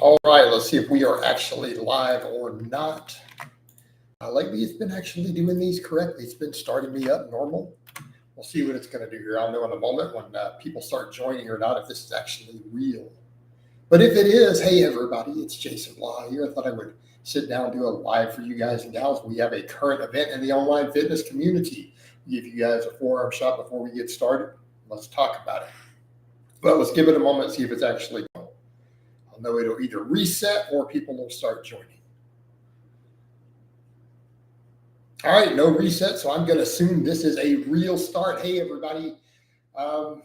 All right, let's see if we are actually live or not. Lately, it's been actually doing these correctly. It's been starting me up normal. We'll see what it's going to do here. I'll know in a moment when people start joining or not if this is actually real. But if it is, hey everybody, it's Jason Blaha here. I thought I would sit down and do a live for you guys and gals. We have a current event in the online fitness community. Give you guys a forearm shot before we get started. Let's talk about it. Well, let's give it a moment and see if it's actually going. I'll know it'll either reset or people will start joining. All right, no reset, so I'm going to assume this is a real start. Hey, everybody. All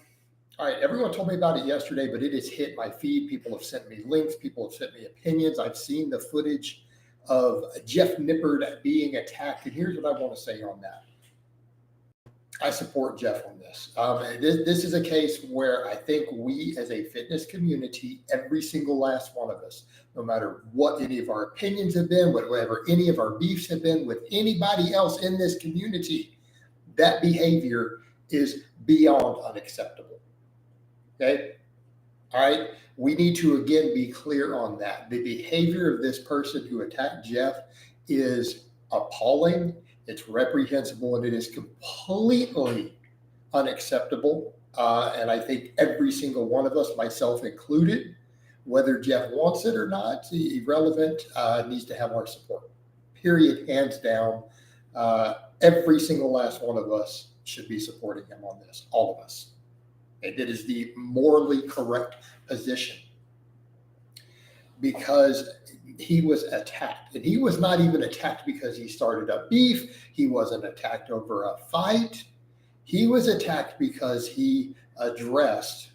right, everyone told me about it yesterday, but it has hit my feed. People have sent me links. People have sent me opinions. I've seen the footage of Jeff Nippard being attacked, and here's what I want to say on that. I support Jeff on this. This is a case where I think we as a fitness community, every single last one of us, no matter what any of our opinions have been, whatever any of our beefs have been with anybody else in this community, that behavior is beyond unacceptable. Okay? All right? We need to, again, be clear on that. The behavior of this person who attacked Jeff is appalling. It's reprehensible, and it is completely unacceptable. And I think every single one of us, myself included, whether Jeff wants it or not, irrelevant, needs to have our support. Period, hands down. Every single last one of us should be supporting him on this, all of us. And it is the morally correct position because he was attacked, and he was not even attacked because he started a beef. He wasn't attacked over a fight. He was attacked because he addressed,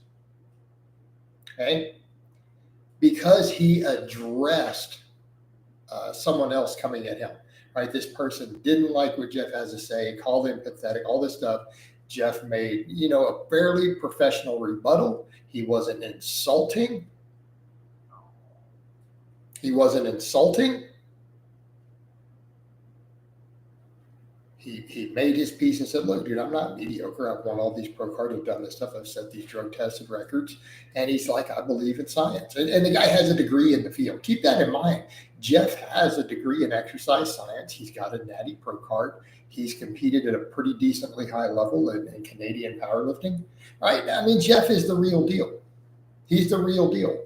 someone else coming at him, right? This person didn't like what Jeff has to say, called him pathetic, all this stuff. Jeff made, a fairly professional rebuttal. He wasn't insulting. He made his peace and said, look, dude, I'm not mediocre. I've won all these pro cards. I've done this stuff. I've set these drug tested records. And he's like, I believe in science. And the guy has a degree in the field. Keep that in mind. Jeff has a degree in exercise science. He's got a natty pro card. He's competed at a pretty decently high level in Canadian powerlifting, right? I mean, Jeff is the real deal. He's the real deal.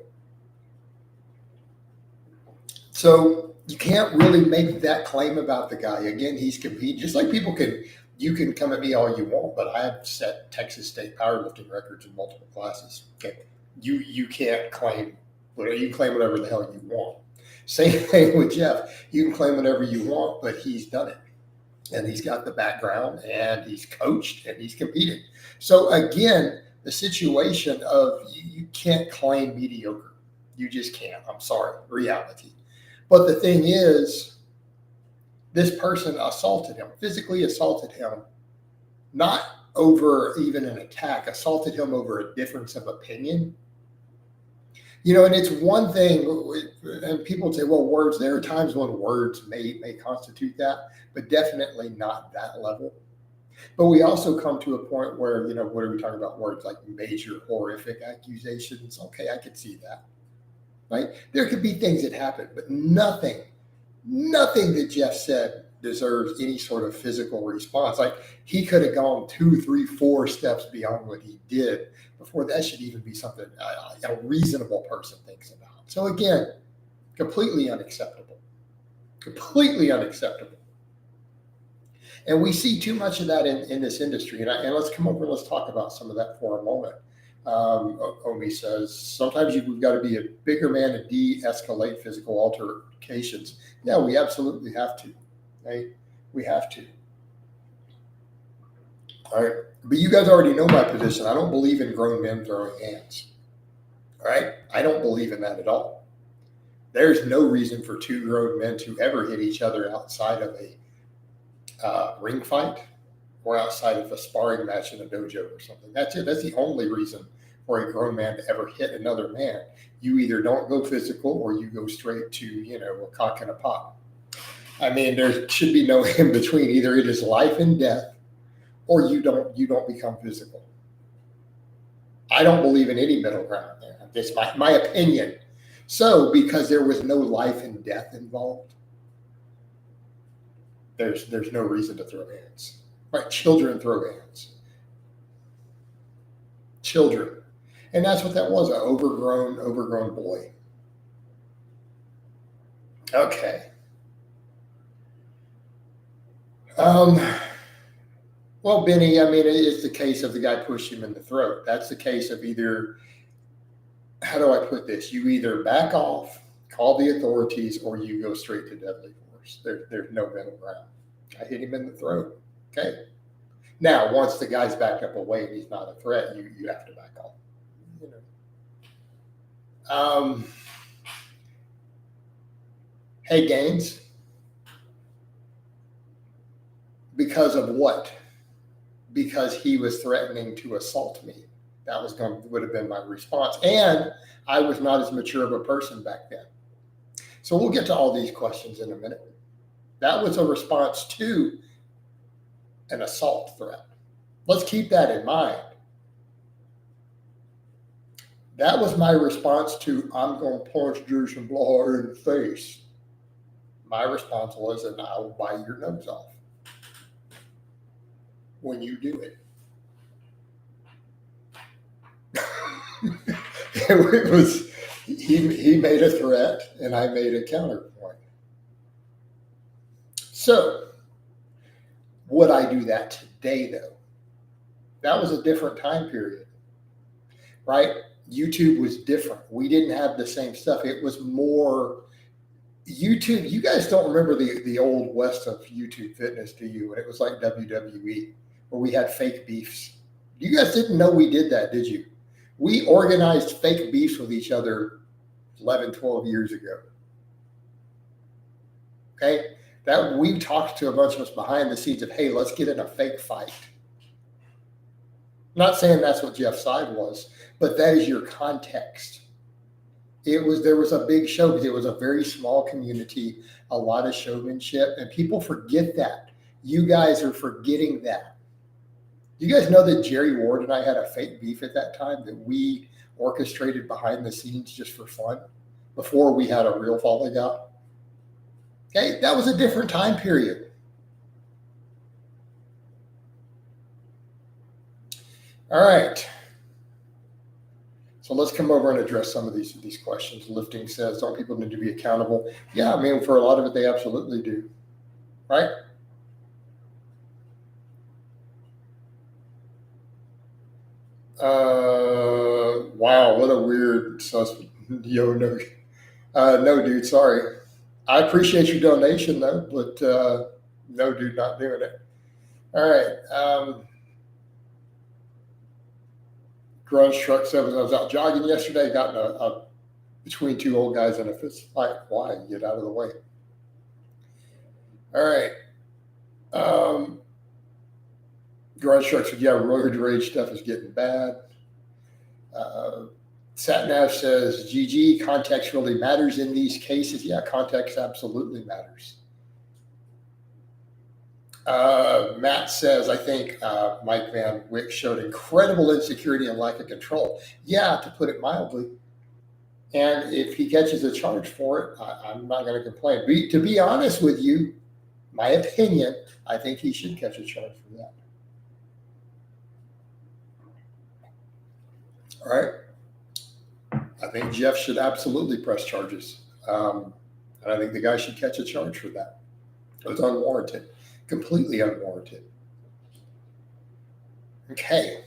So you can't really make that claim about the guy. Again, he's competing. Just like you can come at me all you want, but I have set Texas State powerlifting records in multiple classes. Okay, you can't claim whatever the hell you want. Same thing with Jeff. You can claim whatever you want, but he's done it. And he's got the background, and he's coached, and he's competed. So again, the situation of you can't claim mediocre. You just can't. I'm sorry. Reality. But the thing is, this person physically assaulted him, not over even an attack, assaulted him over a difference of opinion. And it's one thing, and people say, well, words, there are times when words may constitute that, but definitely not that level. But we also come to a point where, what are we talking about? Words like major horrific accusations. Okay, I could see that. Right? There could be things that happen, but nothing that Jeff said deserves any sort of physical response. Like, he could have gone 2, 3, 4 steps beyond what he did before that should even be something a reasonable person thinks about. So again, completely unacceptable. And we see too much of that in this industry. And let's come over and let's talk about some of that for a moment. Omi says, sometimes we've got to be a bigger man to de-escalate physical altercations. Yeah, we absolutely have to. Right? We have to. All right. But you guys already know my position. I don't believe in grown men throwing hands. All right? I don't believe in that at all. There's no reason for 2 grown men to ever hit each other outside of a ring fight or outside of a sparring match in a dojo or something. That's it. That's the only reason for a grown man to ever hit another man. You either don't go physical or you go straight to, a cock and a pop. I mean, there should be no in between. Either it is life and death or you don't become physical. I don't believe in any middle ground there. That's my opinion. So because there was no life and death involved, there's no reason to throw hands. Right? Children throw hands. Children. And that's what that was, an overgrown boy. Okay. Well, Benny, I mean, it's the case of the guy pushed him in the throat. That's the case of either, how do I put this? You either back off, call the authorities, or you go straight to deadly force. There's no middle ground. I hit him in the throat. Okay. Now, once the guy's backed up away and he's not a threat, you have to back off. You know. Hey, Gaines. Because of what? Because he was threatening to assault me. That would have been my response. And I was not as mature of a person back then. So we'll get to all these questions in a minute. That was a response to an assault threat. Let's keep that in mind. That was my response to, I'm going to punch Jason Blaha in the face. My response was, and I will bite your nose off when you do it. It was, he made a threat and I made a counterpoint. So, would I do that today though? That was a different time period, right? YouTube was different. We didn't have the same stuff. It was more YouTube. You guys don't remember the old west of YouTube fitness, do you? And it was like WWE, where we had fake beefs. You guys didn't know we did that, did you? We organized fake beefs with each other 11, 12 years ago. Okay? That we talked to a bunch of us behind the scenes of, hey, let's get in a fake fight. I'm not saying that's what Jeff's side was, but that is your context. There was a big show because it was a very small community, a lot of showmanship, and people forget that. You guys are forgetting that. You guys know that Jerry Ward and I had a fake beef at that time that we orchestrated behind the scenes just for fun before we had a real falling out? Okay, that was a different time period. All right. So let's come over and address some of these questions. Lifting says, don't people need to be accountable? Yeah, I mean, for a lot of it, they absolutely do. Right? Wow, what a weird suspect. Yo, no. No, dude, sorry. I appreciate your donation, though, but no, dude, not doing it. All right. Grunge Truck says, I was out jogging yesterday, got in a between two old guys in a fist fight. Why? Get out of the way. All right. Grunge Truck said, yeah, road rage stuff is getting bad. Satnav says, GG, context really matters in these cases. Yeah, context absolutely matters. Matt says, I think Mike Van Wyck showed incredible insecurity and lack of control. Yeah, to put it mildly. And if he catches a charge for it, I'm not going to complain. To be honest with you, my opinion, I think he should catch a charge for that. All right. I think Jeff should absolutely press charges. And I think the guy should catch a charge for that. It was unwarranted, completely unwarranted. Okay.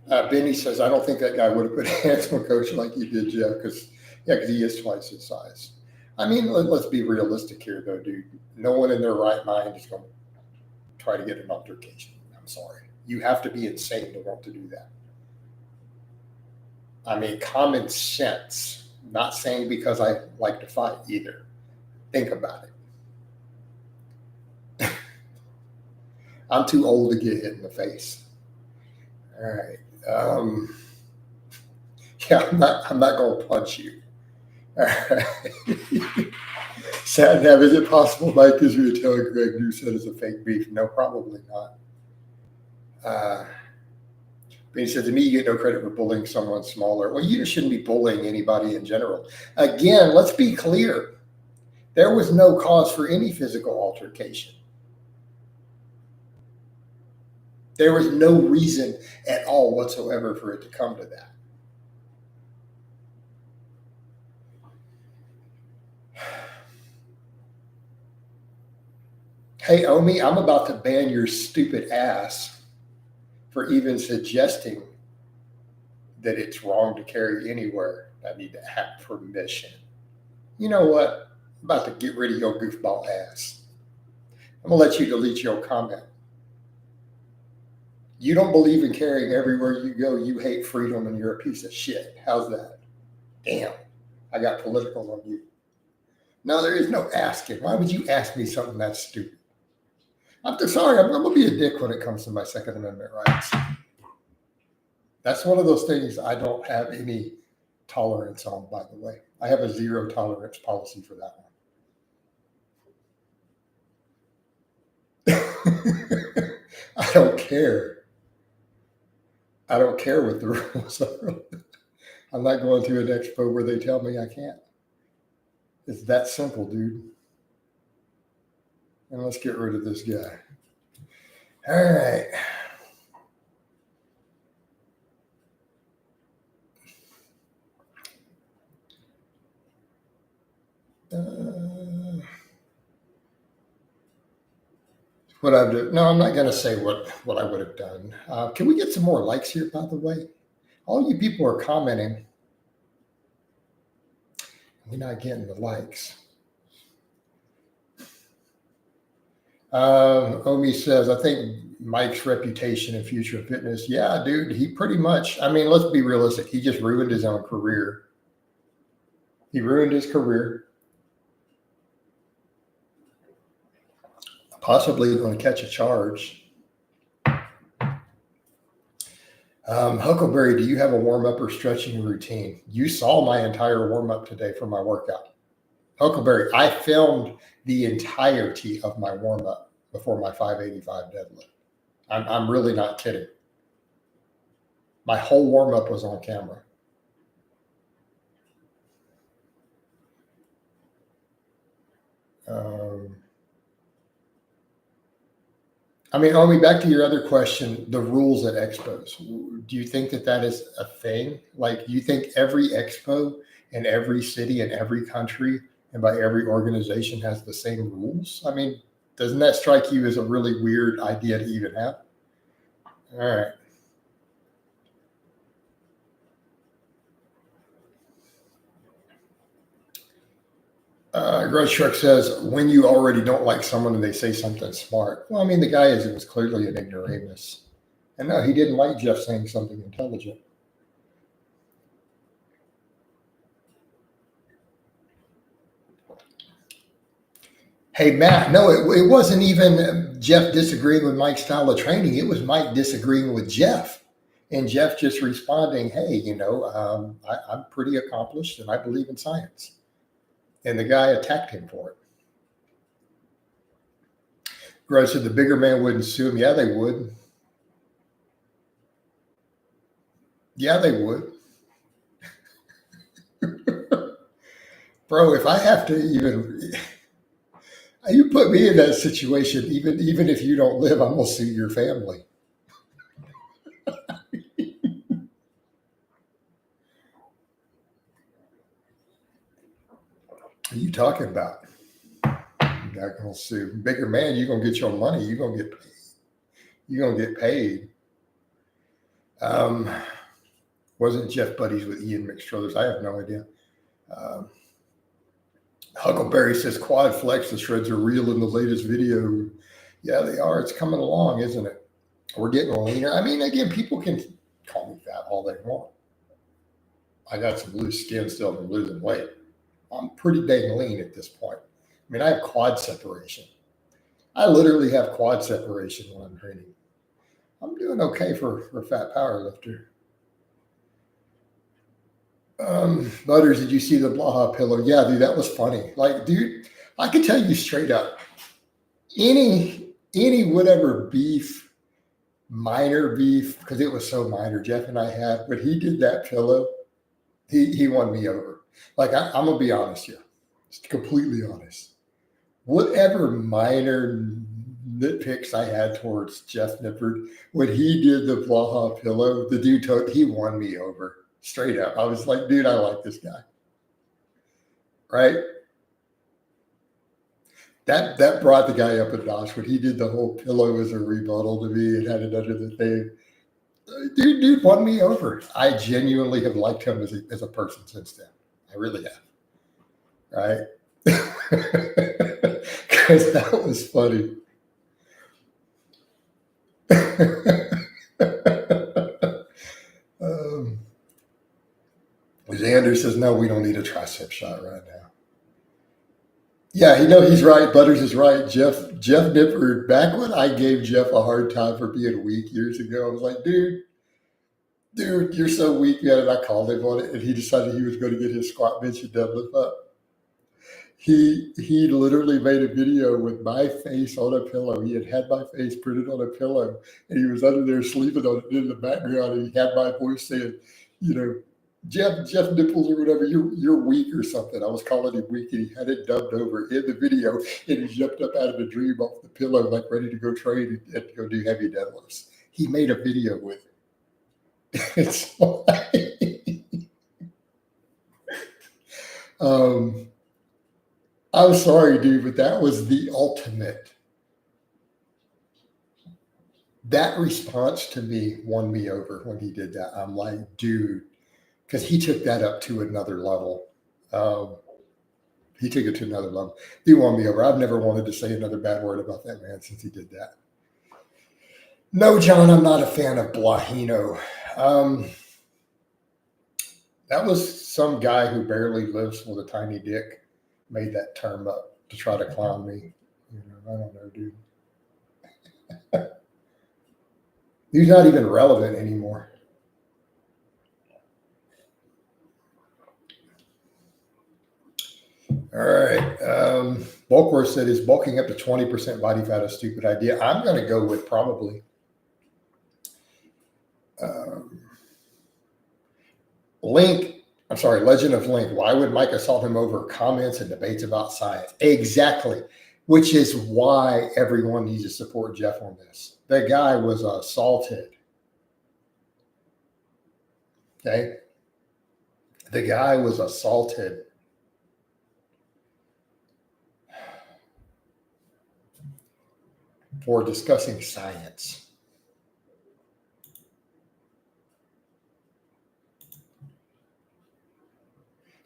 Benny says, I don't think that guy would have put hands on Coach like he did, Jeff, because he is twice his size. I mean, let's be realistic here, though, dude. No one in their right mind is going to try to get an altercation. I'm sorry. You have to be insane to want to do that. I mean, common sense. Not saying because I like to fight either. Think about it. I'm too old to get hit in the face. All right. I'm not going to punch you. All right. Satnav, is it possible Mike is you telling Greg Doucette is a fake beef? No, probably not. But he said, to me, you get no credit for bullying someone smaller. Well, you shouldn't be bullying anybody in general. Again, let's be clear. There was no cause for any physical altercation. There was no reason at all whatsoever for it to come to that. Hey, Omi, I'm about to ban your stupid ass for even suggesting that it's wrong to carry anywhere. I need to have permission. You know what? I'm about to get rid of your goofball ass. I'm going to let you delete your comment. You don't believe in carrying everywhere you go. You hate freedom and you're a piece of shit. How's that? Damn, I got political on you. No, there is no asking. Why would you ask me something that stupid? I'm sorry, I'm going to be a dick when it comes to my Second Amendment rights. That's one of those things I don't have any tolerance on, by the way. I have a zero tolerance policy for that one. I don't care. I don't care what the rules are. I'm not going to an expo where they tell me I can't. It's that simple, dude. And let's get rid of this guy. All right. What I've done? No, I'm not going to say what I would have done. Can we get some more likes here, by the way? All you people are commenting. We're not getting the likes. Omi says, I think Mike's reputation in future fitness. Yeah, dude, he pretty much, I mean, let's be realistic. He just ruined his own career. He ruined his career. Possibly going to catch a charge. Huckleberry, do you have a warm-up or stretching routine? You saw my entire warm-up today for my workout. Huckleberry, I filmed the entirety of my warm-up before my 585 deadlift. I'm really not kidding. My whole warm-up was on camera. I mean, Omi, back to your other question, the rules at expos. Do you think that is a thing? Like, you think every expo in every city in every country and by every organization has the same rules? I mean, doesn't that strike you as a really weird idea to even have? All right. Grudge Truck says, when you already don't like someone and they say something smart. Well, I mean, the guy was clearly an ignoramus. And no, he didn't like Jeff saying something intelligent. Hey, Matt, no, it wasn't even Jeff disagreeing with Mike's style of training. It was Mike disagreeing with Jeff. And Jeff just responding, hey, I'm pretty accomplished and I believe in science. And the guy attacked him for it. Grudge said the bigger man wouldn't sue him. Yeah, they would. Yeah, they would. Bro, if I have to you put me in that situation, even if you don't live, I'm going to sue your family. What are you talking about? You're not going to sue. Bigger man, you're going to get your money. You're going to get paid. You're going to get paid. Wasn't Jeff buddies with Ian McStrothers? I have no idea. Huckleberry says quad flex, the shreds are real in the latest video. Yeah, they are. It's coming along, isn't it? We're getting leaner. I mean, again, people can call me fat all they want. I got some loose skin still from losing weight. I'm pretty dang lean at this point. I mean, I have quad separation. I literally have quad separation when I'm training. I'm doing okay for a fat power lifter. Butters, did you see the Blaha pillow? Yeah, dude, that was funny. Like, dude, I can tell you straight up, any whatever beef minor beef because it was so minor. Jeff and I had, but he did that pillow. He won me over. Like I'm gonna be honest here, just completely honest. Whatever minor nitpicks I had towards Jeff Nippard, when he did the Blaha pillow, the dude he won me over straight up. I was like, dude, I like this guy, right? That brought the guy up a notch when he did the whole pillow as a rebuttal to me and had it under the thing. Dude won me over. I genuinely have liked him as a person since then. I really have. Right? Because that was funny. Xander says, no, we don't need a tricep shot right now. Yeah, he's right. Butters is right. Jeff Nippard, back when I gave Jeff a hard time for being weak years ago, I was like, dude, you're so weak, man. And I called him on it, and he decided he was going to get his squat, bench, and deadlift up. He literally made a video with my face on a pillow. He had my face printed on a pillow, and he was under there sleeping on it in the background, and he had my voice saying, Jeff Nipples or whatever, you're weak or something. I was calling him weak, and he had it dubbed over in the video, and he jumped up out of a dream off the pillow, like ready to go train and go do heavy deadlifts. He made a video with it. It's like, I'm sorry, dude, but that was the ultimate. That response to me won me over when he did that. I'm like, dude, because he took that up to another level. He took it to another level. He won me over. I've never wanted to say another bad word about that man since he did that. No, John, I'm not a fan of Blahino. That was some guy who barely lives with a tiny dick made that term up to try to clown me. I don't know, dude. He's not even relevant anymore. All right. Bulkworth said, is bulking up to 20% body fat a stupid idea? I'm going to go with probably. Legend of Link. Why would Mike assault him over comments and debates about science? Exactly. Which is why everyone needs to support Jeff on this. That guy was assaulted. Okay. The guy was assaulted for discussing science.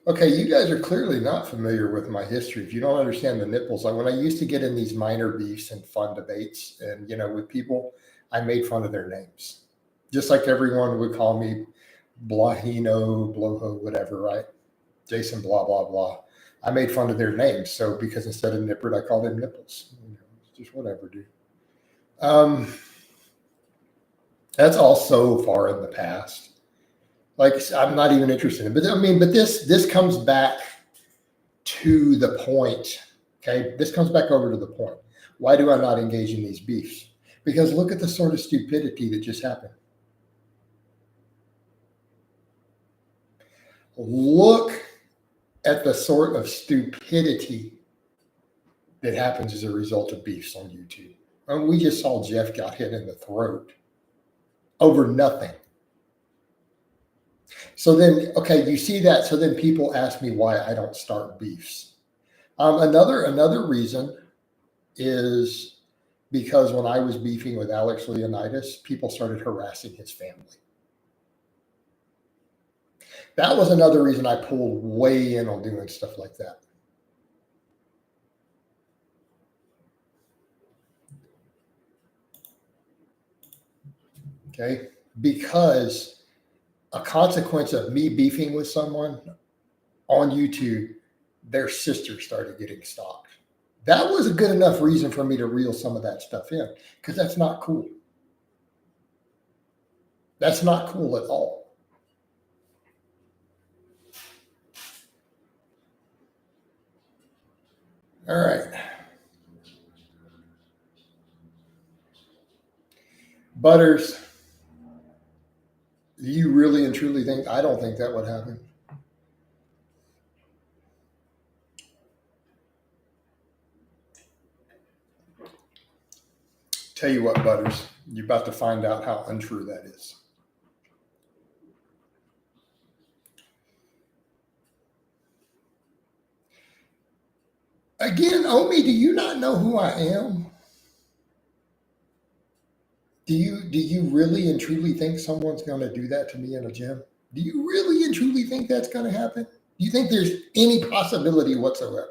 Okay, you guys are clearly not familiar with my history. If you don't understand the nipples, like when I used to get in these minor beefs and fun debates and, with people, I made fun of their names. Just like everyone would call me Blahino, Bloho, whatever, right? Jason, blah, blah, blah. I made fun of their names. So because instead of Nippard, I called him Nipples. Just whatever, dude. That's all so far in the past. Like, I'm not even interested in it. But this comes back to the point. Okay. This comes back over to the point. Why do I not engage in these beefs? Because look at the sort of stupidity that just happened. Look at the sort of stupidity that happens as a result of beefs on YouTube. We just saw Jeff got hit in the throat over nothing. So then, okay, you see that. So then people ask me why I don't start beefs. Another reason is because when I was beefing with Alex Leonidas, people started harassing his family. That was another reason I pulled way in on doing stuff like that. Okay, because a consequence of me beefing with someone on YouTube, their sister started getting stalked. That was a good enough reason for me to reel some of that stuff in, because that's not cool. That's not cool at all. All right. Butters, do you really and truly think? I don't think that would happen. Tell you what, Butters, you're about to find out how untrue that is. Again, Omi, do you not know who I am? Do you really and truly think someone's going to do that to me in a gym? Do you really and truly think that's going to happen? Do you think there's any possibility whatsoever?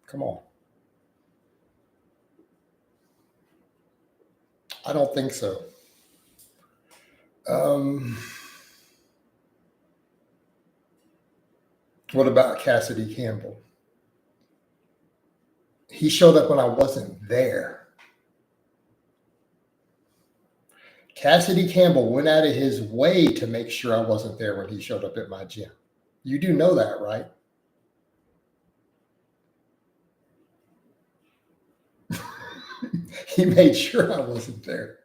Come on. I don't think so. What about Cassidy Campbell? He showed up when I wasn't there. Cassidy Campbell went out of his way to make sure I wasn't there when he showed up at my gym. You do know that, right? He made sure I wasn't there.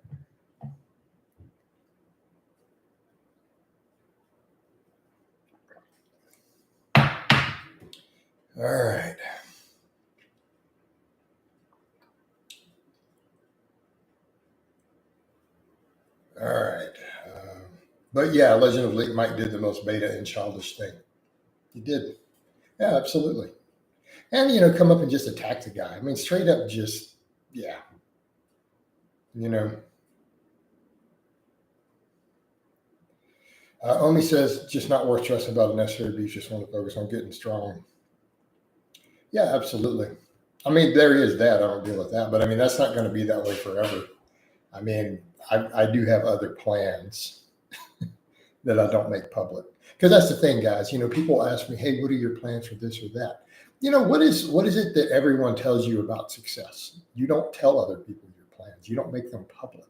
All right. All right. But yeah, Legend of Leak Mike did the most beta and childish thing. He did. Yeah, absolutely. And, come up and just attack the guy. I mean, straight up just, yeah. Omi says, just not worth stressing about unnecessary abuse. Just want to focus on getting strong. Yeah, absolutely. I mean, there is that. I don't deal with that. But, I mean, that's not going to be that way forever. I mean, I do have other plans that I don't make public. Because that's the thing, guys. People ask me, hey, what are your plans for this or that? What is it that everyone tells you about success? You don't tell other people your plans. You don't make them public.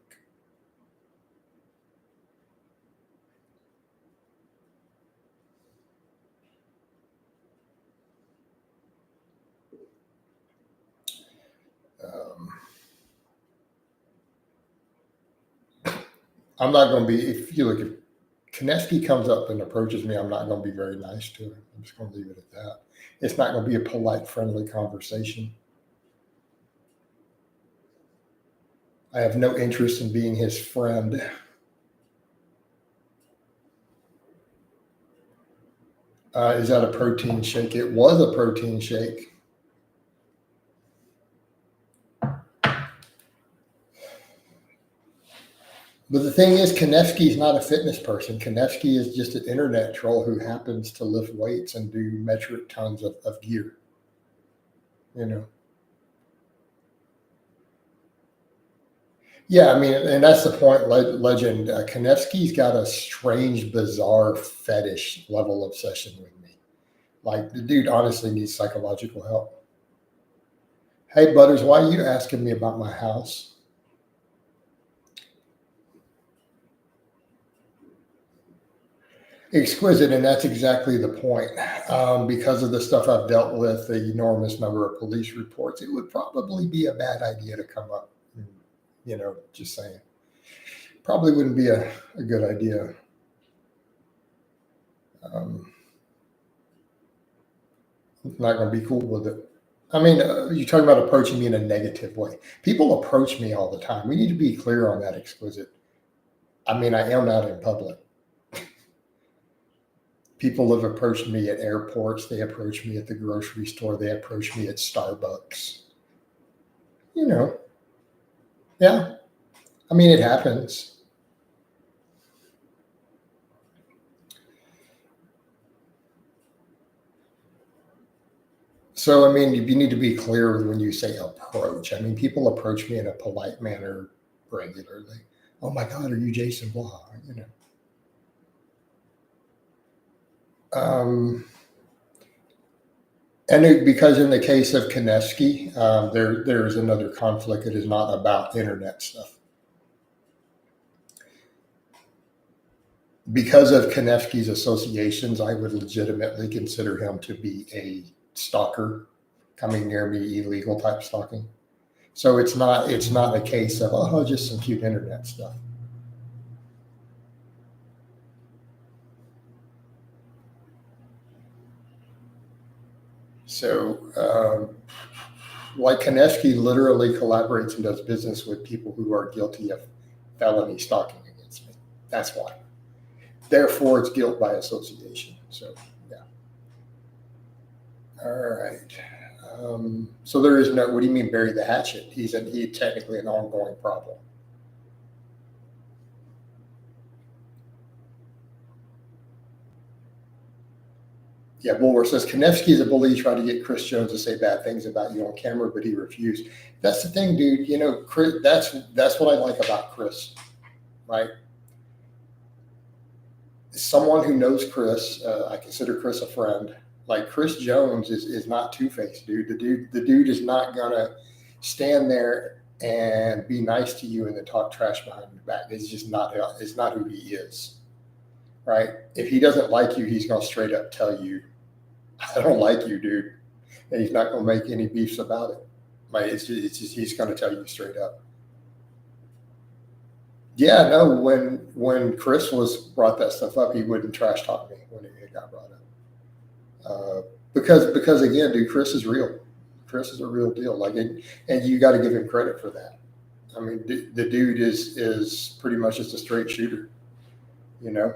I'm not going to be, if Konecki comes up and approaches me, I'm not going to be very nice to him. I'm just going to leave it at that. It's not going to be a polite, friendly conversation. I have no interest in being his friend. Is that a protein shake? It was a protein shake. But the thing is, Konecki's not a fitness person. Konecki is just an internet troll who happens to lift weights and do metric tons of gear. Yeah, I mean, and that's the point, Legend. Konecki's got a strange, bizarre fetish level obsession with me. Like, the dude honestly needs psychological help. Hey, Butters, why are you asking me about my house? Exquisite, and that's exactly the point. Because of the stuff I've dealt with, the enormous number of police reports, it would probably be a bad idea to come up. Just saying. Probably wouldn't be a good idea. Not going to be cool with it. I mean, you're talking about approaching me in a negative way. People approach me all the time. We need to be clear on that, Exquisite. I mean, I am out in public. People have approached me at airports. They approach me at the grocery store. They approach me at Starbucks. Yeah. I mean, it happens. So, I mean, you need to be clear when you say approach. I mean, people approach me in a polite manner regularly. Oh my God, are you Jason Blaha? And because in the case of Konecki, there's another conflict. It is not about internet stuff. Because of Konecki's associations, I would legitimately consider him to be a stalker, coming near me, illegal type stalking. So it's not a case of, oh, just some cute internet stuff. So, like Konechki literally collaborates and does business with people who are guilty of felony stalking against me. That's why. Therefore, it's guilt by association. So, yeah. All right. So there is no. What do you mean bury the hatchet? He's technically an ongoing problem. Yeah, Bulwer says Konechki is a bully. He tried to get Chris Jones to say bad things about you on camera, but he refused. That's the thing, dude. You know, Chris. That's what I like about Chris, right? Someone who knows Chris, I consider Chris a friend. Like Chris Jones is not two-faced, dude. The dude is not gonna stand there and be nice to you and then talk trash behind your back. It's just not. It's not who he is, right? If he doesn't like you, he's gonna straight up tell you, "I don't like you, dude," and he's not gonna make any beefs about it. Like it's just he's gonna tell you straight up. Yeah, no. When Chris was brought that stuff up, he wouldn't trash talk me when it got brought up. Because again, dude, Chris is real. Chris is a real deal. Like, and you got to give him credit for that. I mean, the dude is pretty much just a straight shooter, you know.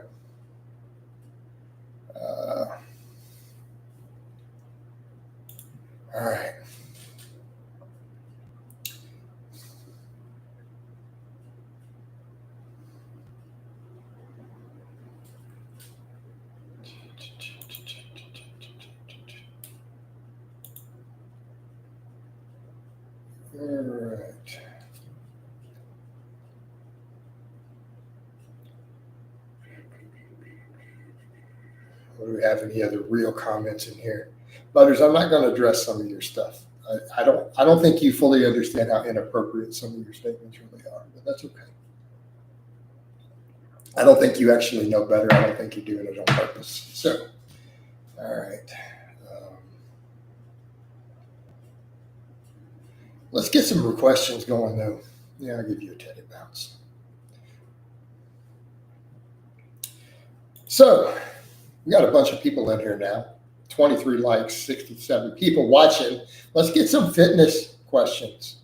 All right. All right. Do we have any other real comments in here? Butters, I'm not going to address some of your stuff. I don't think you fully understand how inappropriate some of your statements really are, but that's okay. I don't think you actually know better. I don't think you're doing it on purpose. So, all right. Let's get some questions going, though. Yeah, I'll give you a teddy bounce. So, we got a bunch of people in here now. 23 likes, 67 people watching. Let's get some fitness questions.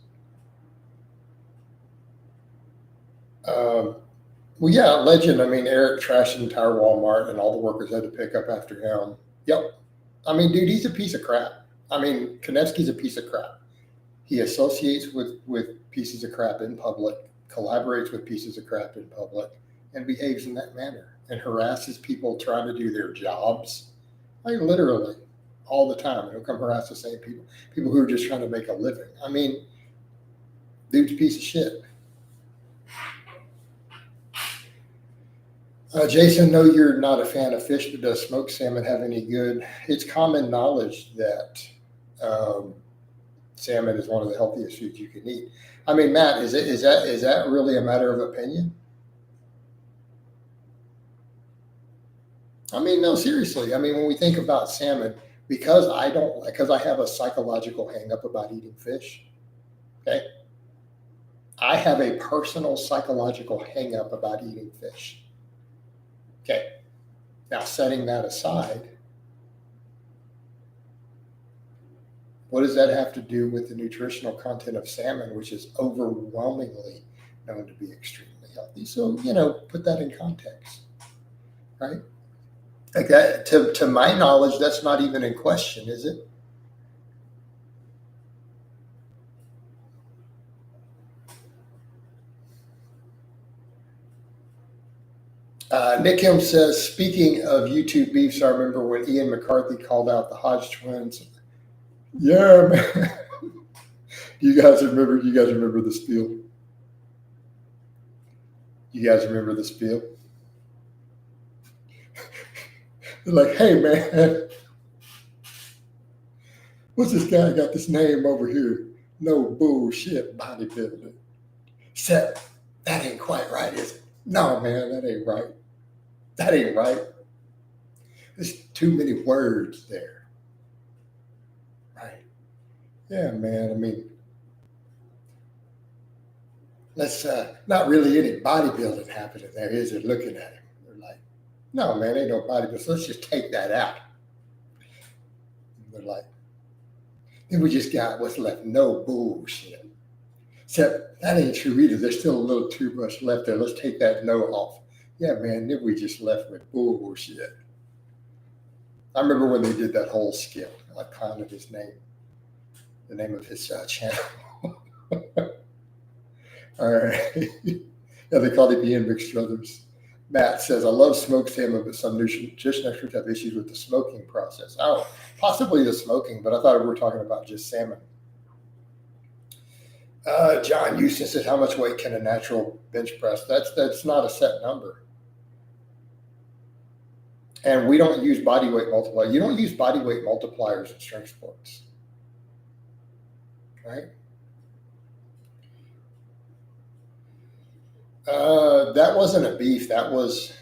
Well, yeah, legend. I mean, Eric trashed the entire Walmart, and all the workers had to pick up after him. Yep. I mean, dude, he's a piece of crap. I mean, Konechki's a piece of crap. He associates with pieces of crap in public, collaborates with pieces of crap in public, and behaves in that manner, and harasses people trying to do their jobs. Like literally all the time. He'll come harass the same people who are just trying to make a living. I mean, dude's a piece of shit. Jason, no, you're not a fan of fish, but does smoked salmon have any good? It's common knowledge that salmon is one of the healthiest foods you can eat. I mean, Matt, is that really a matter of opinion? I mean, no, seriously. I mean, when we think about salmon, because I have a psychological hang up about eating fish. Okay, I have a personal psychological hang up about eating fish. Okay, now setting that aside, what does that have to do with the nutritional content of salmon, which is overwhelmingly known to be extremely healthy? So, put that in context, right? Like that, to my knowledge, that's not even in question, is it? Nick Kim says, speaking of YouTube beefs, I remember when Ian McCarthy called out the Hodge twins. Yeah, man. You guys remember the spiel? You guys remember the spiel? They're like, hey, man, what's this guy got this name over here? No bullshit bodybuilding. Except that ain't quite right, is it? No, man, that ain't right. That ain't right. There's too many words there. Right. Yeah, man. I mean, let's not really any bodybuilding happening there, is it? Looking at him, they're like, no, man, ain't no bodybuilding. So let's just take that out. And they're like, then we just got what's left, no bullshit. Except that ain't true either. There's still a little too much left there. Let's take that no off. Yeah, man, then we just left with bullshit. I remember when they did that whole skit. I clowned his name, the name of his channel. All right. Yeah, they called it Ian McStrothers. Matt says, I love smoked salmon, but some nutrition experts have issues with the smoking process. Oh, possibly the smoking, but I thought we were talking about just salmon. John Houston says, how much weight can a natural bench press? That's not a set number. And we don't use body weight multipliers. You don't use body weight multipliers in strength sports, right? That wasn't a beef. That was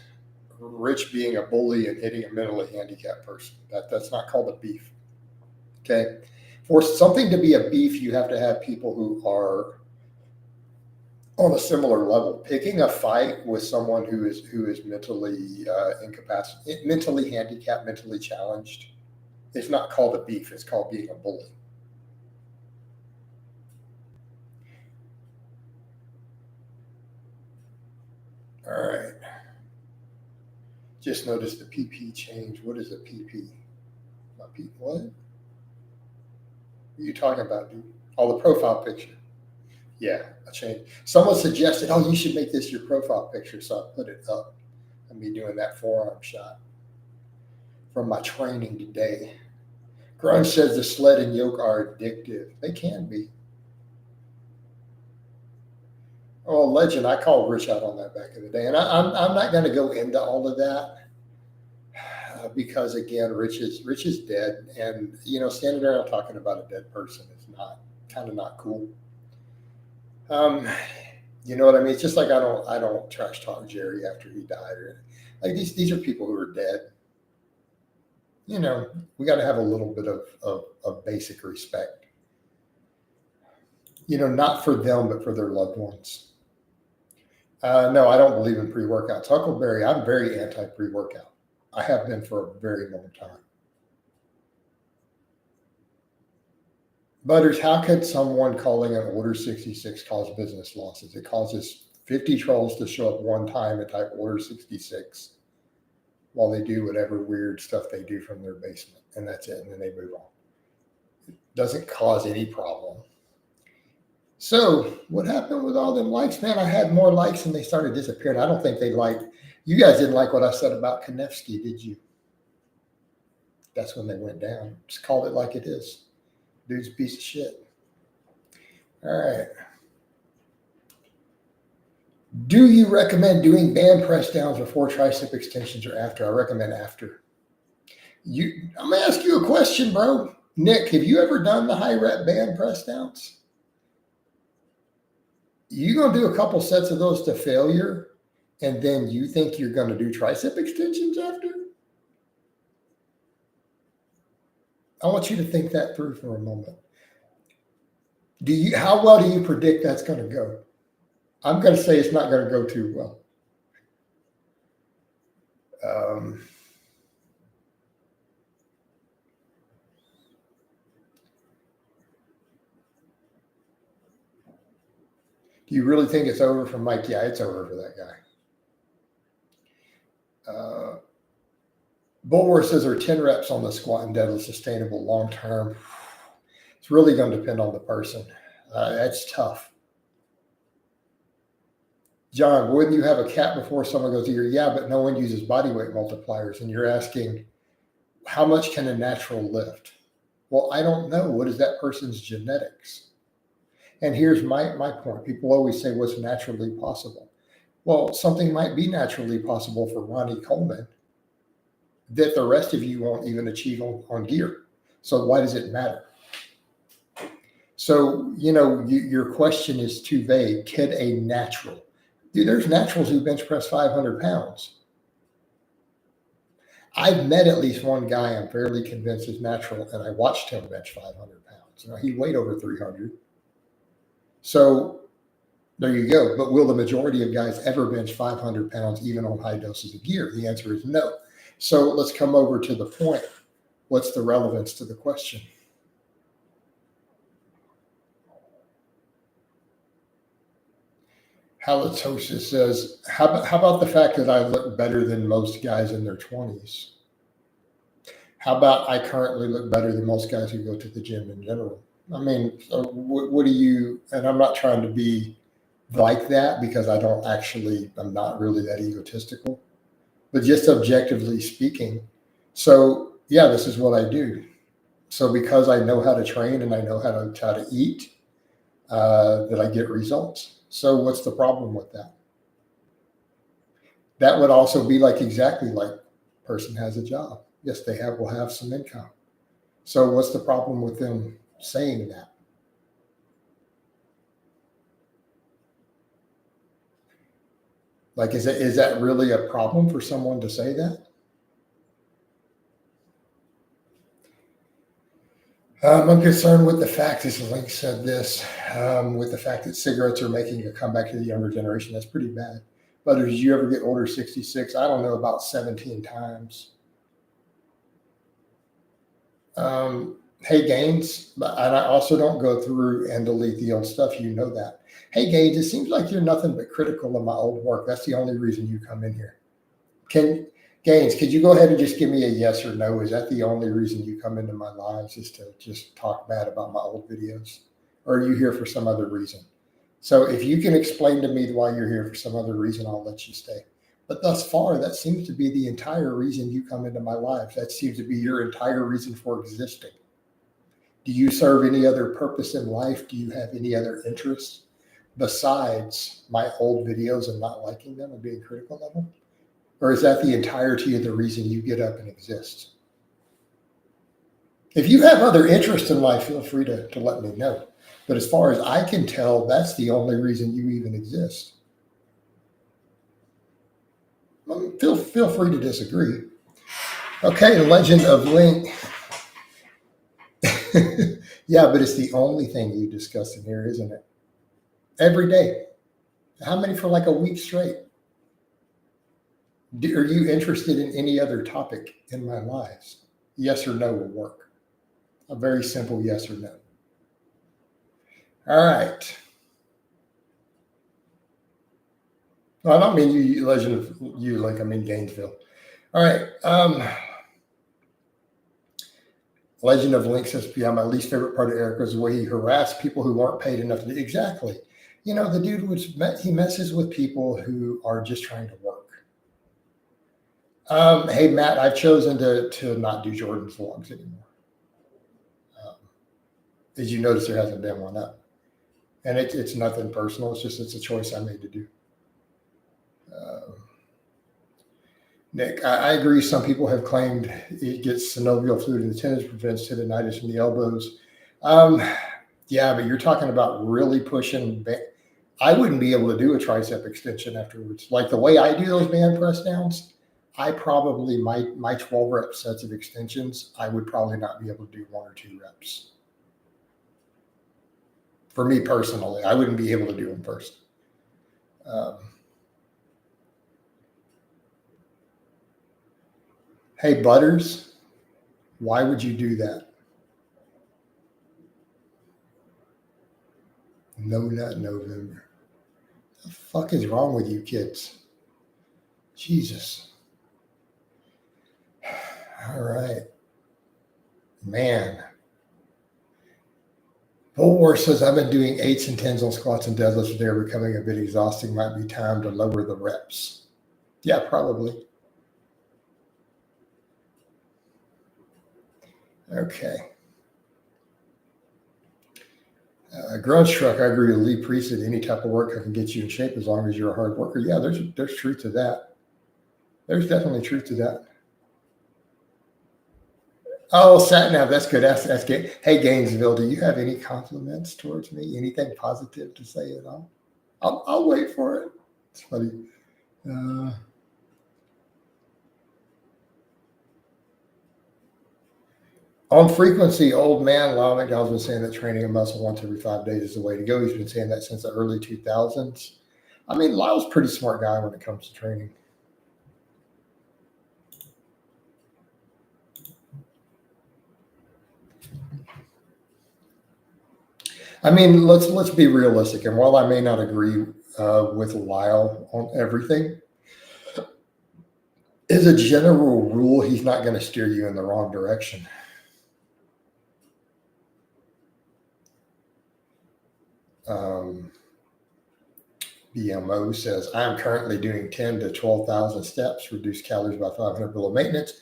Rich being a bully and hitting a mentally handicapped person. That's not called a beef. Okay. For something to be a beef, you have to have people who are on a similar level. Picking a fight with someone who is mentally incapacitated, mentally handicapped, mentally challenged, it's not called a beef. It's called being a bully. All right. Just noticed the PP change. What is a PP? What? What are you talking about, dude? Oh, the profile picture. Yeah, I changed. Someone suggested, oh, you should make this your profile picture. So I put it up. I'm be doing that forearm shot from my training today. Grunge says the sled and yoke are addictive. They can be. Oh, legend. I called Rich out on that back in the day. And I'm not going to go into all of that because, again, Rich is dead. And, standing around talking about a dead person is not cool. You know what I mean? It's just like I don't trash talk Jerry after he died. Or like these are people who are dead. We got to have a little bit of basic respect. Not for them, but for their loved ones. No, I don't believe in pre-workouts. Huckleberry, I'm very anti pre-workout. I have been for a very long time. Butters, how could someone calling an Order 66 cause business losses? It causes 50 trolls to show up one time and type Order 66 while they do whatever weird stuff they do from their basement. And that's it. And then they move on. It doesn't cause any problem. So what happened with all them likes, man? I had more likes and they started disappearing. I don't think they liked. You guys didn't like what I said about Konevsky, did you? That's when they went down. Just called it like it is. Dude's a piece of shit. All right. Do you recommend doing band press downs before tricep extensions or after? I recommend after. I'm going to ask you a question, bro. Nick, have you ever done the high rep band press downs? You going to do a couple sets of those to failure, and then you think you're going to do tricep extensions after? I want you to think that through for a moment. How well do you predict that's going to go? I'm going to say it's not going to go too well. Do you really think it's over for Mike? Yeah, it's over for that guy. Bulwer says, are 10 reps on the squat and deadlift sustainable long term? It's really going to depend on the person. That's tough. John, wouldn't you have a cap before someone goes here? Yeah, but no one uses body weight multipliers. And you're asking, how much can a natural lift? Well, I don't know. What is that person's genetics? And here's my point. People always say, what's naturally possible? Well, something might be naturally possible for Ronnie Coleman that the rest of you won't even achieve on gear. So why does it matter? So, your question is too vague. Can a natural? Dude, there's naturals who bench press 500 pounds. I've met at least one guy I'm fairly convinced is natural, and I watched him bench 500 pounds. He weighed over 300. So There you go. But will the majority of guys ever bench 500 pounds, even on high doses of gear? The answer is no. So let's come over to the point. What's the relevance to the question? Halitosis says, how about the fact that I look better than most guys in their 20s? How about I currently look better than most guys who go to the gym in general? I mean, so what do you, and I'm not trying to be like that because I'm not really that egotistical, but just objectively speaking. So, yeah, this is what I do. So, because I know how to train and I know how to eat, that I get results. So, what's the problem with that? That would also be like exactly like person has a job. Yes, will have some income. So what's the problem with them saying that? Like, is that really a problem for someone to say that? I'm concerned with the fact, as Link said this, with the fact that cigarettes are making a comeback to the younger generation. That's pretty bad. But did you ever get older 66? I don't know, about 17 times. Hey, Gaines, and I also don't go through and delete the old stuff. You know that. Hey, Gaines, it seems like you're nothing but critical of my old work. That's the only reason you come in here. Can Gaines, could you go ahead and just give me a yes or no? Is that the only reason you come into my lives, is to just talk bad about my old videos? Or are you here for some other reason? So if you can explain to me why you're here for some other reason, I'll let you stay. But thus far, that seems to be the entire reason you come into my life. That seems to be your entire reason for existing. Do you serve any other purpose in life? Do you have any other interests besides my old videos and not liking them and being critical of them? Or is that the entirety of the reason you get up and exist? If you have other interests in life, feel free to let me know. But as far as I can tell, that's the only reason you even exist. Feel free to disagree. Okay, the Legend of Link. Yeah, but it's the only thing you discuss in here, isn't it? Every day. How many for like a week straight? Are you interested in any other topic in my lives? Yes or no will work. A very simple yes or no. All right. Well, I don't mean you, Legend of you, like I mean Gainesville. All right. Legend of Link says, yeah, my least favorite part of Eric was the way he harassed people who weren't paid enough to do. Exactly. You know, the dude he messes with people who are just trying to work. Hey, Matt, I've chosen to not do Jordan's vlogs anymore. As you notice, there hasn't been one up. And it's nothing personal. It's a choice I made to do. Nick, I agree. Some people have claimed it gets synovial fluid in the tendons, prevents tendonitis from the elbows. Yeah, but you're talking about really pushing. I wouldn't be able to do a tricep extension afterwards. Like the way I do those band press downs, I probably, my 12 rep sets of extensions, I would probably not be able to do 1 or 2 reps. For me personally, I wouldn't be able to do them first. Hey, Butters, why would you do that? No Nut November. The fuck is wrong with you kids? Jesus. All right. Man. Bullwar says, I've been doing 8s and 10s on squats and deadlifts. They're becoming a bit exhausting. Might be time to lower the reps. Yeah, probably. Okay. Grunge Truck, I agree with Lee Priest that any type of work can get you in shape as long as you're a hard worker. Yeah, there's truth to that. There's definitely truth to that. Oh, Satnav, that's good. That's good. Hey, Gainesville, do you have any compliments towards me? Anything positive to say at all? I'll wait for it. It's funny. On frequency, old man Lyle McDowell's been saying that training a muscle once every 5 days is the way to go. He's been saying that since the early 2000s. I mean, Lyle's a pretty smart guy when it comes to training. I mean, let's be realistic. And while I may not agree with Lyle on everything, as a general rule, he's not going to steer you in the wrong direction. BMO says, I'm currently doing 10 to 12,000 steps, reduce calories by 500 below maintenance.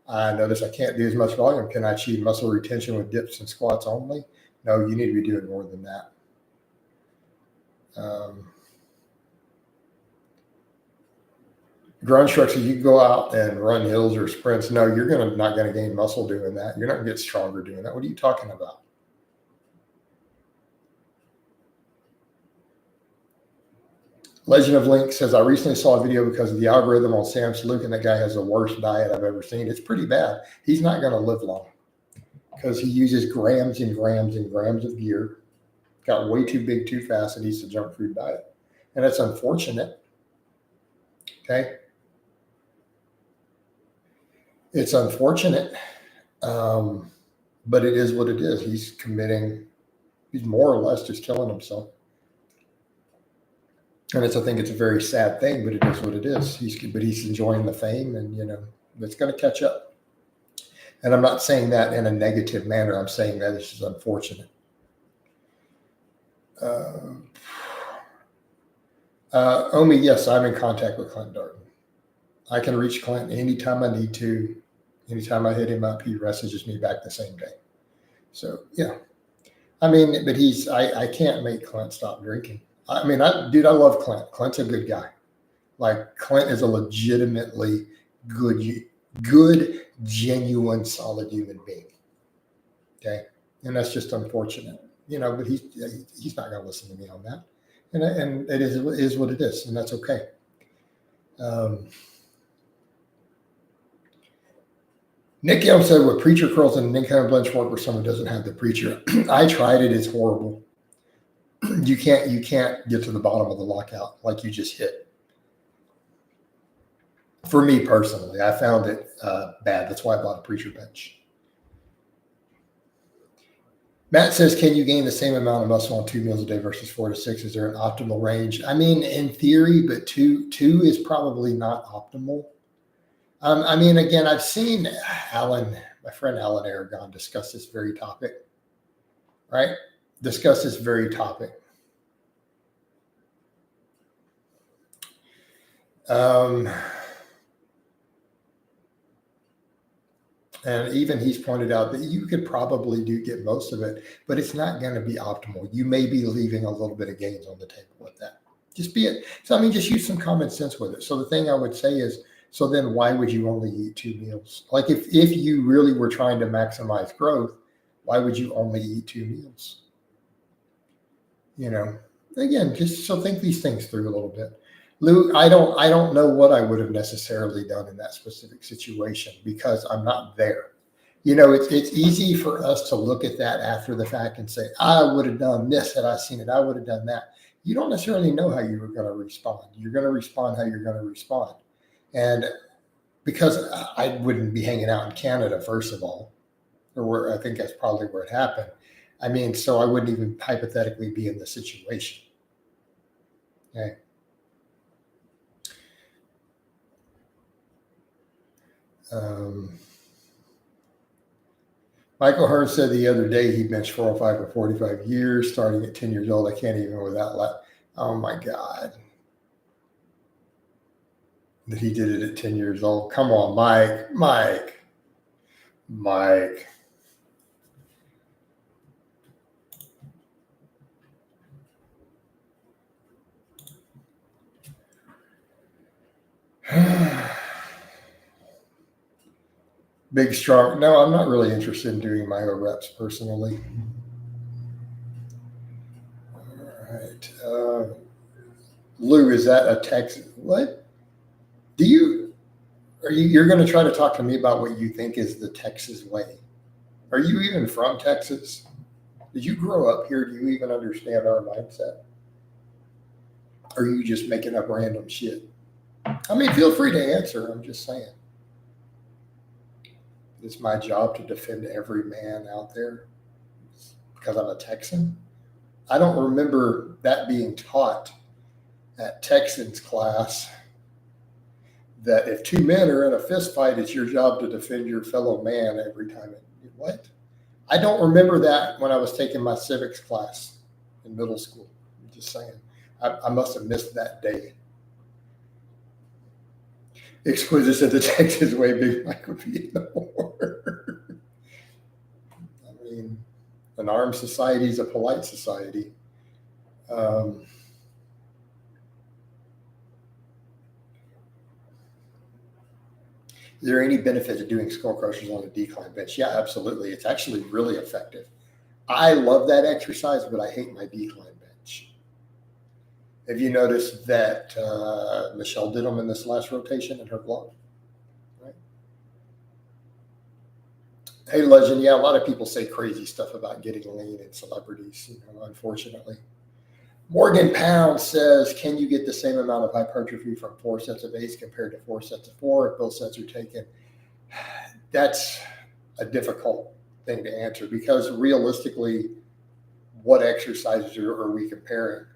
I notice I can't do as much volume. Can I achieve muscle retention with dips and squats only? No, you need to be doing more than that. Ground structure, you can go out and run hills or sprints. No, you're not going to gain muscle doing that. You're not going to get stronger doing that. What are you talking about? Legend of Link says, I recently saw a video because of the algorithm on Sam Saluk, and that guy has the worst diet I've ever seen. It's pretty bad. He's not going to live long because he uses grams and grams and grams of gear, got way too big too fast, and eats a junk food diet. And it's unfortunate. Okay. It's unfortunate, but it is what it is. He's more or less just killing himself. And I think it's a very sad thing, but it is what it is. He's enjoying the fame, and it's going to catch up. And I'm not saying that in a negative manner. I'm saying that it's just unfortunate. Omi, yes, I'm in contact with Clint Darden. I can reach Clint anytime I need to. Anytime I hit him up, he messages me back the same day. So yeah, I mean, but I can't make Clint stop drinking. I mean, I love Clint. Clint's a good guy. Like, Clint is a legitimately good, genuine, solid human being. Okay. And that's just unfortunate, but he's not going to listen to me on that. And it is what it is. And that's okay. Nick Young said, with preacher curls and an incline bench work where someone doesn't have the preacher. I tried it. It's horrible. You can't get to the bottom of the lockout like you just hit. For me personally, I found it bad. That's why I bought a preacher bench. Matt says, can you gain the same amount of muscle on 2 meals a day versus 4 to 6? Is there an optimal range? I mean, in theory, but two is probably not optimal. I mean, again, I've seen my friend Alan Aragon discuss this very topic, right? Discuss this very topic. And even he's pointed out that you could probably get most of it, but it's not going to be optimal. You may be leaving a little bit of gains on the table with that. Just use some common sense with it. So the thing I would say is, so then why would you only eat 2 meals? Like if you really were trying to maximize growth, why would you only eat 2 meals? Again, just so think these things through a little bit. Lou, I don't know what I would have necessarily done in that specific situation because I'm not there. It's easy for us to look at that after the fact and say, I would have done this had I seen it. I would have done that. You don't necessarily know how you were going to respond. You're going to respond how you're going to respond. And because I wouldn't be hanging out in Canada, first of all, or I think that's probably where it happened. I mean, so I wouldn't even hypothetically be in the situation. Okay. Michael Hearn said the other day he benched 405 for 45 years, starting at 10 years old. I can't even without oh my God. That he did it at 10 years old. Come on, Mike. Big, strong. No, I'm not really interested in doing myo reps personally. All right. Lou, is that a Texas? What? You're going to try to talk to me about what you think is the Texas way? Are you even from Texas? Did you grow up here? Do you even understand our mindset? Or are you just making up random shit? I mean, feel free to answer. I'm just saying. It's my job to defend every man out there because I'm a Texan. I don't remember that being taught at Texans class that if two men are in a fist fight, it's your job to defend your fellow man every time. What? I don't remember that when I was taking my civics class in middle school. I'm just saying. I must have missed that day. Exquisite said the Texas way Big Mike would be in the war. I mean, an armed society is a polite society. Is there any benefit to doing skull crushers on a decline bench? Yeah, absolutely. It's actually really effective. I love that exercise, but I hate my decline bench. Have you noticed that Michelle did them in this last rotation in her vlog? Right? Hey, Legend. Yeah, a lot of people say crazy stuff about getting lean and celebrities, unfortunately. Morgan Pound says, can you get the same amount of hypertrophy from 4 sets of 8 compared to 4 sets of 4 if both sets are taken? That's a difficult thing to answer because realistically, what exercises are we comparing?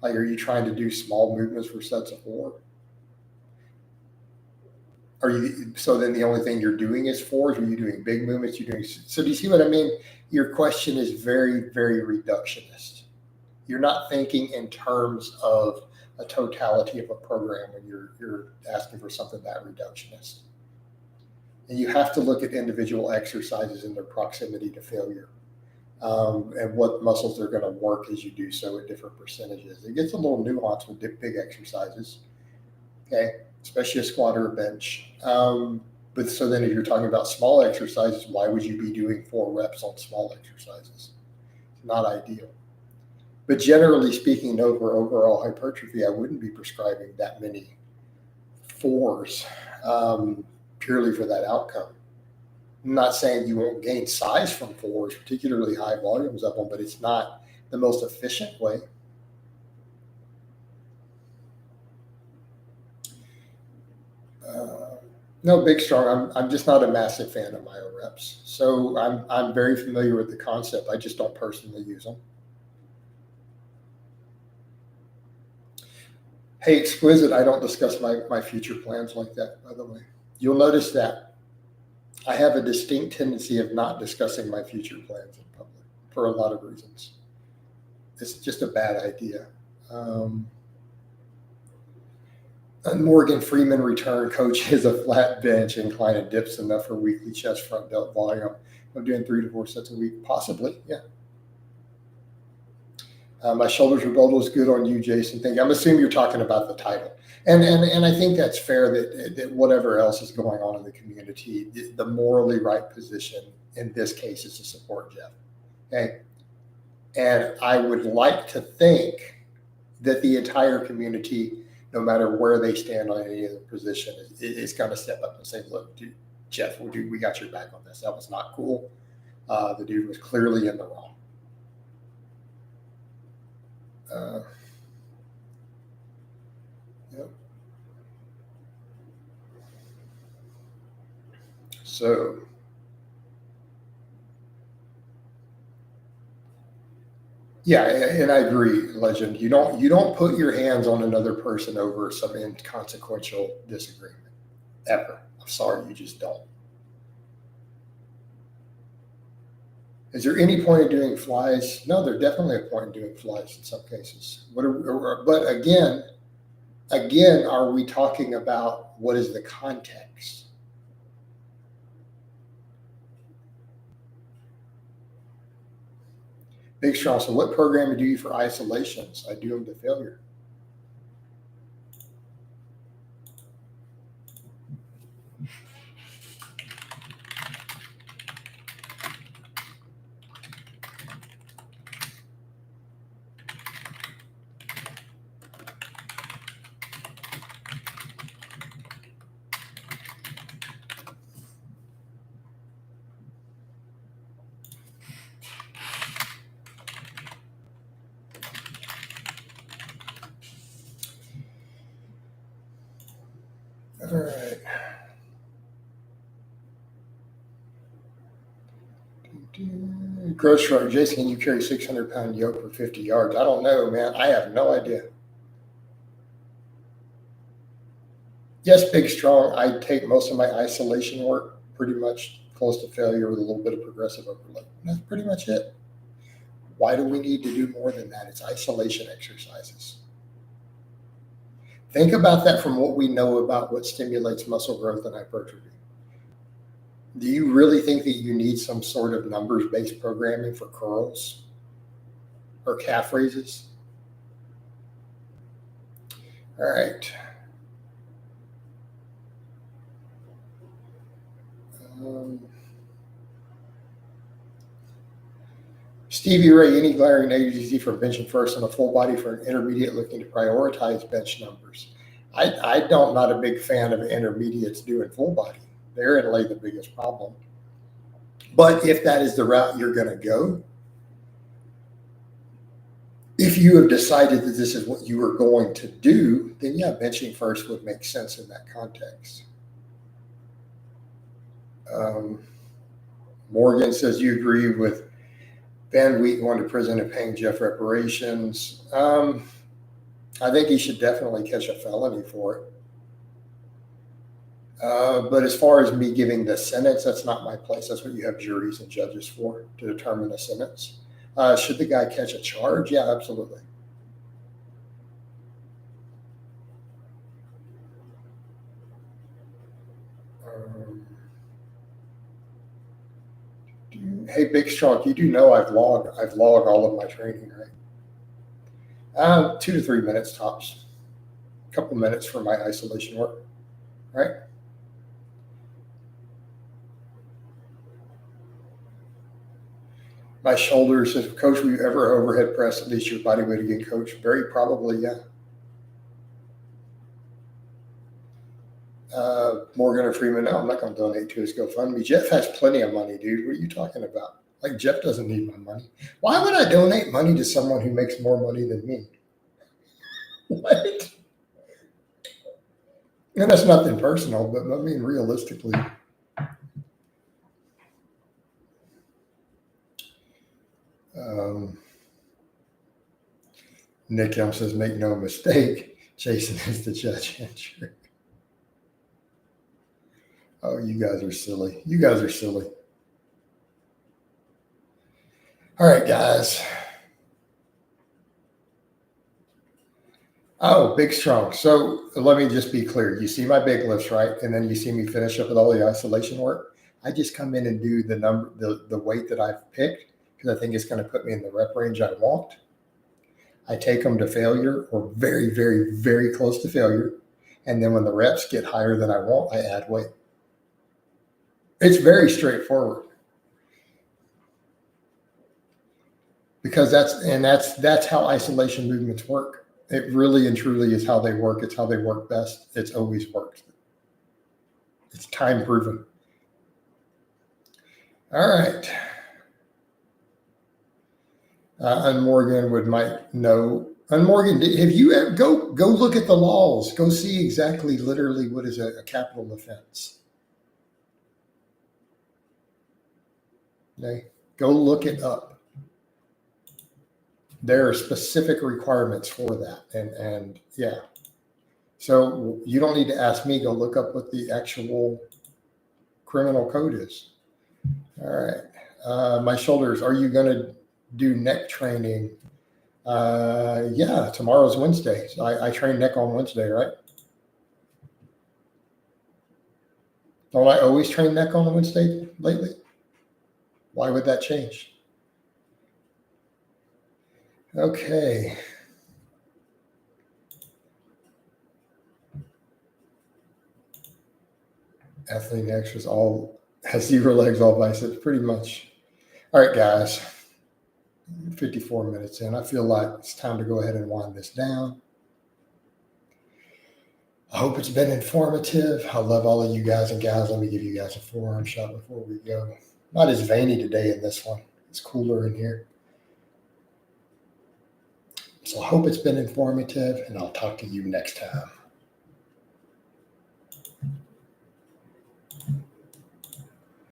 Like, are you trying to do small movements for sets of 4? So then the only thing you're doing is 4s? Are you doing big movements? So do you see what I mean? Your question is very, very reductionist. You're not thinking in terms of a totality of a program when you're asking for something that reductionist. And you have to look at individual exercises and their proximity to failure, and what muscles are going to work as you do so at different percentages. It gets a little nuanced with big exercises, okay, especially a squat or a bench. But so then if you're talking about small exercises, why would you be doing 4 reps on small exercises? It's not ideal. But generally speaking, overall hypertrophy, I wouldn't be prescribing that many 4s purely for that outcome. I'm not saying you won't gain size from 4s, particularly high volumes of them, but it's not the most efficient way. No, Big Strong. I'm just not a massive fan of myo reps. So I'm very familiar with the concept. I just don't personally use them. Hey, Exquisite, I don't discuss my future plans like that, by the way. You'll notice that I have a distinct tendency of not discussing my future plans in public for a lot of reasons. It's just a bad idea. Morgan Freeman return coach is a flat bench, incline and dips enough for weekly chest front delt volume. I'm doing 3 to 4 sets a week, possibly, yeah. My shoulders rebuttal is good on you, Jason. Thank you. I'm assuming you're talking about the title, and I think that's fair that whatever else is going on in the community, the morally right position in this case is to support Jeff. Okay, and I would like to think that the entire community, no matter where they stand on any other position, is going to step up and say, "Look, dude, Jeff, we got your back on this. That was not cool. The dude was clearly in the wrong." Yep. So, yeah, and I agree, Legend. You don't put your hands on another person over some inconsequential disagreement ever. I'm sorry, you just don't. Is there any point in doing flies? No, there's definitely a point in doing flies in some cases. But again, are we talking about what is the context? Big Strong. So what programming do you for isolations? I do them to failure. All right. Gross yard. Jason, can you carry 600-pound yoke for 50 yards? I don't know, man. I have no idea. Yes, big, strong. I take most of my isolation work pretty much close to failure with a little bit of progressive overload. That's pretty much it. Why do we need to do more than that? It's isolation exercises. Think about that from what we know about what stimulates muscle growth and hypertrophy. Do you really think that you need some sort of numbers-based programming for curls or calf raises? All right. Stevie Ray, any glaring negatives for benching first on a full body for an intermediate looking to prioritize bench numbers? I'm not a big fan of intermediates doing full body. Therein lay the biggest problem. But if that is the route you're going to go, if you have decided that this is what you are going to do, then yeah, benching first would make sense in that context. Morgan says you agree with Van Wheat going to prison and paying Jeff reparations. I think he should definitely catch a felony for it. But as far as me giving the sentence, that's not my place. That's what you have juries and judges for, to determine the sentence. Should the guy catch a charge? Yeah, absolutely. Hey, Big Strong, you do know I've logged all of my training, right? 2 to 3 minutes tops. A couple minutes for my isolation work, right? My shoulders says, Coach, will you ever overhead press at least your body weight again, Coach? Very probably, yeah. Morgan or Freeman, no, I'm not going to donate to his GoFundMe. Jeff has plenty of money, dude. What are you talking about? Like, Jeff doesn't need my money. Why would I donate money to someone who makes more money than me? What? And that's nothing personal, but I mean, realistically. Nick M says, make no mistake, Jason is the judge and jury. Oh, you guys are silly. You guys are silly. All right, guys. Oh, Big Strong. So let me just be clear. You see my big lifts, right? And then you see me finish up with all the isolation work. I just come in and do the weight that I've picked because I think it's going to put me in the rep range I want. I take them to failure or very, very, very close to failure. And then when the reps get higher than I want, I add weight. It's very straightforward. Because that's how isolation movements work. It really and truly is how they work. It's how they work best. It's always worked. It's time proven. All right. And Morgan might know. And Morgan, have you ever go look at the laws? Go see exactly, literally, what is a capital offense. Okay, go look it up. There are specific requirements for that, and yeah. So you don't need to ask me. Go look up what the actual criminal code is. All right. My shoulders. Are you going to do neck training? Yeah, tomorrow's Wednesday. So I train neck on Wednesday, right? Don't I always train neck on Wednesday lately? Why would that change? Okay. Athlete X has 0 legs, all biceps, pretty much. All right, guys. 54 minutes in. I feel like it's time to go ahead and wind this down. I hope it's been informative. I love all of you guys and gals. Let me give you guys a forearm shot before we go. Not as veiny today in this one. It's cooler in here. So I hope it's been informative, and I'll talk to you next time.